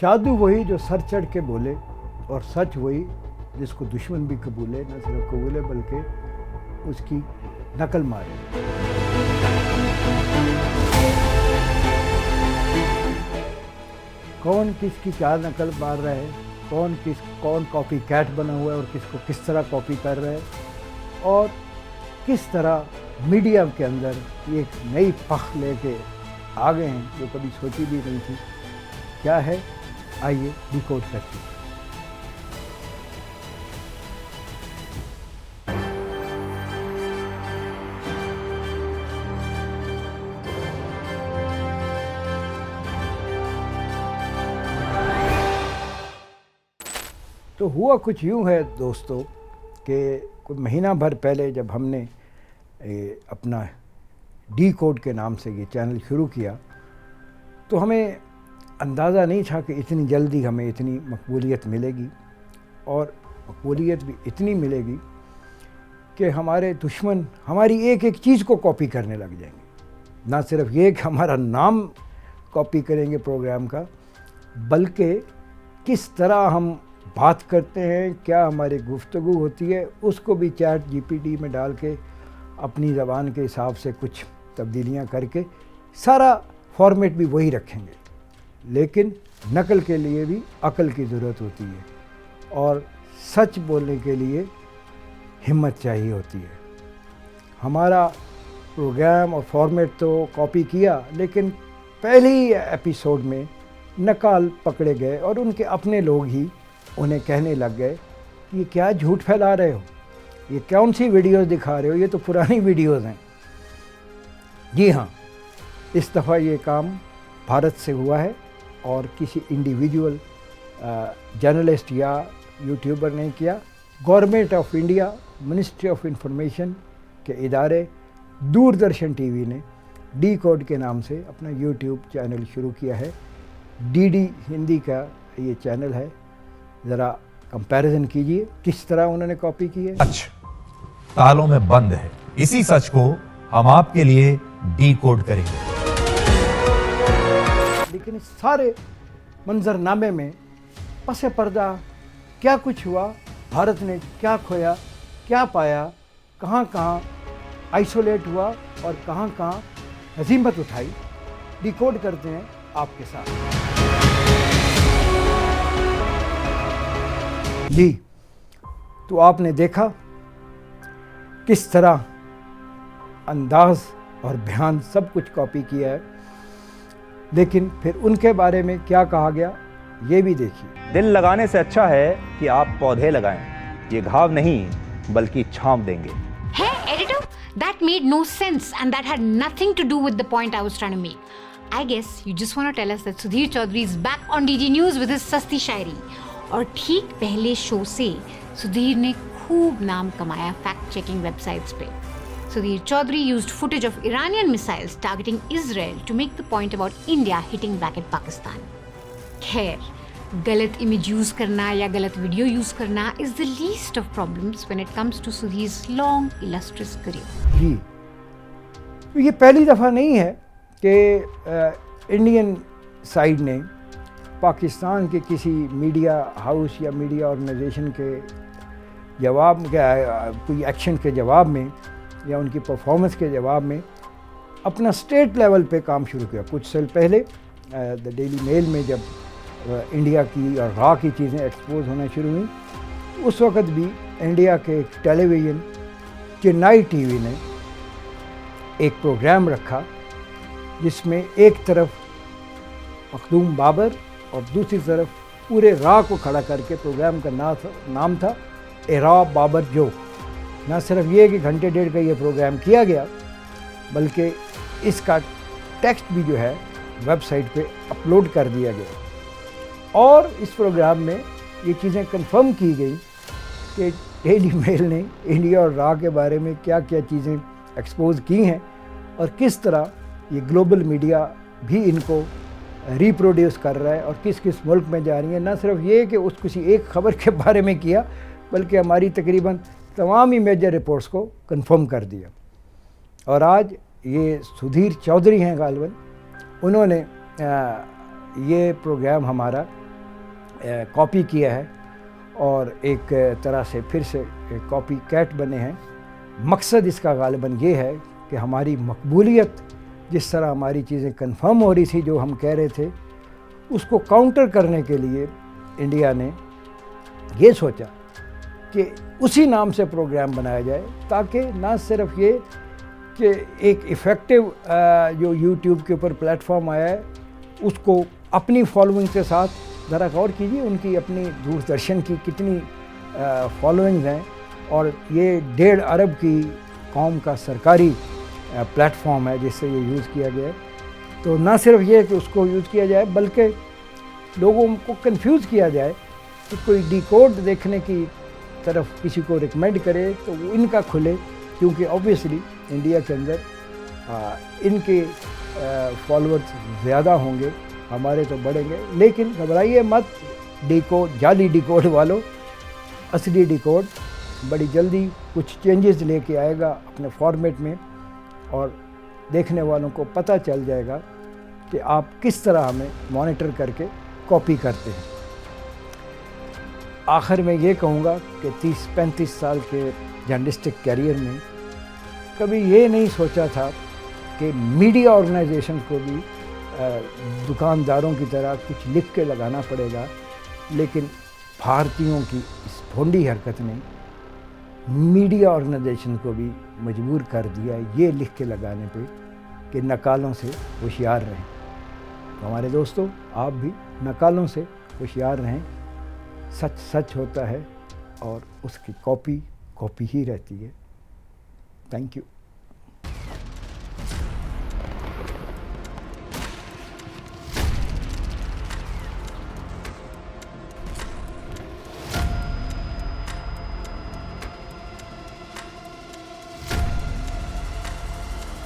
जादू वही जो सर चढ़ के बोले, और सच वही जिसको दुश्मन भी कबूले, न सिर्फ कबूले बल्कि उसकी नकल मारे। कौन किसकी क्या नकल मार रहा है, कौन कॉपी कैट बना हुआ है और किसको किस तरह कॉपी कर रहा है, और किस तरह मीडिया के अंदर ये एक नई पख लेके आ गए हैं जो कभी सोची भी नहीं थी। क्या है, आइए डिकोड करते हैं। तो हुआ कुछ यूँ है दोस्तों कि कोई महीना भर पहले जब हमने अपना डिकोड के नाम से ये चैनल शुरू किया तो हमें अंदाज़ा नहीं था कि इतनी जल्दी हमें इतनी मकबूलियत मिलेगी, और मकबूलियत भी इतनी मिलेगी कि हमारे दुश्मन हमारी एक एक चीज़ को कॉपी करने लग जाएंगे। ना सिर्फ ये कि हमारा नाम कॉपी करेंगे प्रोग्राम का, बल्कि किस तरह हम बात करते हैं, क्या हमारी गुफ्तगू होती है, उसको भी चैट जीपीटी में डाल के अपनी ज़बान के हिसाब से कुछ तब्दीलियां करके सारा फॉर्मेट भी वही रखेंगे। लेकिन नकल के लिए भी अकल की ज़रूरत होती है और सच बोलने के लिए हिम्मत चाहिए होती है। हमारा प्रोग्राम और फॉर्मेट तो कॉपी किया, लेकिन पहले ही एपिसोड में नकाल पकड़े गए और उनके अपने लोग ही उन्हें कहने लग गए कि ये क्या झूठ फैला रहे हो, ये कौन सी वीडियोस दिखा रहे हो, ये तो पुरानी वीडियोस हैं। जी हाँ, इस दफ़ा ये काम भारत से हुआ है और किसी इंडिविजुअल जर्नलिस्ट या यूट्यूबर ने किया। Government of India, ministry of information के इदारे दूरदर्शन टीवी ने डिकोड के नाम से अपना यूट्यूब चैनल शुरू किया है। डीडी हिंदी का ये चैनल है। ज़रा कंपैरिजन कीजिए किस तरह उन्होंने कॉपी की है। सच तालों में बंद है, इसी सच को हम आपके लिए डिकोड करेंगे। लेकिन इस सारे मंजरनामे में पसे पर्दा क्या कुछ हुआ, भारत ने क्या खोया, क्या पाया, कहाँ कहाँ आइसोलेट हुआ और कहाँ कहाँ हजीमत उठाई, डिकोड करते हैं आपके साथ। जी, तो आपने देखा किस तरह अंदाज और बयान सब कुछ कॉपी किया है, लेकिन फिर उनके बारे में क्या कहा गया ये भी देखिए। दिल लगाने से अच्छा है कि आप पौधे लगाएं, ये घाव नहीं बल्कि छांव देंगे। Hey editor, that made no sense and that had nothing to do with the point I was trying to make. I guess you just want to tell us that Sudhir Chaudhary is back on DD News with his सस्ती शायरी। और ठीक पहले show से सुधीर ने खूब नाम कमाया fact checking websites पे। Sudhir Chaudhary used footage of Iranian missiles targeting Israel to make the point about India hitting back at Pakistan. खैर, गलत इमेज यूज करना या गलत वीडियो यूज करना is the least of problems when it comes to Sudhir's long illustrious career. जी, तो ये पहली दफ़ा नहीं है कि इंडियन साइड ने पाकिस्तान के किसी मीडिया हाउस या मीडिया ऑर्गेनाइजेशन के जवाब कोई एक्शन के जवाब में या उनकी परफॉर्मेंस के जवाब में अपना स्टेट लेवल पे काम शुरू किया। कुछ साल पहले द डेली मेल में जब इंडिया की और रॉ की चीज़ें एक्सपोज होना शुरू हुई, उस वक़्त भी इंडिया के टेलीविज़न चेन्नई टीवी ने एक प्रोग्राम रखा जिसमें एक तरफ मखदूम बाबर और दूसरी तरफ पूरे रॉ को खड़ा करके प्रोग्राम का नाम था ए रॉ बाबर जो। ना सिर्फ ये कि घंटे डेढ़ का ये प्रोग्राम किया गया, बल्कि इसका टेक्स्ट भी जो है वेबसाइट पे अपलोड कर दिया गया। और इस प्रोग्राम में ये चीज़ें कंफर्म की गई कि डेली मेल ने इंडिया और रॉ के बारे में क्या क्या चीज़ें एक्सपोज की हैं और किस तरह ये ग्लोबल मीडिया भी इनको रिप्रोड्यूस कर रहा है और किस किस मुल्क में जा रही है। ना सिर्फ ये कि उस किसी एक ख़बर के बारे में किया, बल्कि हमारी तकरीबन तमाम ही मेजर रिपोर्ट्स को कंफर्म कर दिया। और आज ये सुधीर चौधरी हैं गालिबन, उन्होंने ये प्रोग्राम हमारा कॉपी किया है और एक तरह से फिर से कॉपी कैट बने हैं। मकसद इसका गालिबन ये है कि हमारी मकबूलियत, जिस तरह हमारी चीज़ें कंफर्म हो रही थी जो हम कह रहे थे, उसको काउंटर करने के लिए इंडिया ने ये सोचा कि उसी नाम से प्रोग्राम बनाया जाए, ताकि ना सिर्फ ये कि एक इफ़ेक्टिव जो यूट्यूब के ऊपर प्लेटफॉर्म आया है उसको अपनी फॉलोइंग के साथ, ज़रा गौर कीजिए उनकी अपनी दूरदर्शन की कितनी फॉलोइंग्स हैं, और ये 1.5 अरब की कौम का सरकारी प्लेटफॉर्म है जिससे ये यूज़ किया गया है। तो ना सिर्फ ये कि उसको यूज़ किया जाए, बल्कि लोगों को कंफ्यूज किया जाए कि कोई डिकोड देखने की तरफ किसी को रिकमेंड करे तो वो इनका खुले, क्योंकि ऑब्वियसली इंडिया के अंदर इनके फॉलोअर्स ज़्यादा होंगे, हमारे तो बढ़ेंगे। लेकिन घबराइए मत डिकोड, जाली डिकोड वालों, असली डिकोड बड़ी जल्दी कुछ चेंजेस लेके आएगा अपने फॉर्मेट में, और देखने वालों को पता चल जाएगा कि आप किस तरह हमें मॉनिटर करके कॉपी करते हैं। आखिर में ये कहूँगा कि 30-35 साल के जर्नलिस्टिक कैरियर में कभी ये नहीं सोचा था कि मीडिया ऑर्गेनाइजेशन को भी दुकानदारों की तरह कुछ लिख के लगाना पड़ेगा, लेकिन भारतीयों की इस भोंडी हरकत ने मीडिया ऑर्गेनाइजेशन को भी मजबूर कर दिया ये लिख के लगाने पे कि नकालों से होशियार रहें। तो हमारे दोस्तों, आप भी नकालों से होशियार रहें। सच सच होता है और उसकी कॉपी ही रहती है। Thank you.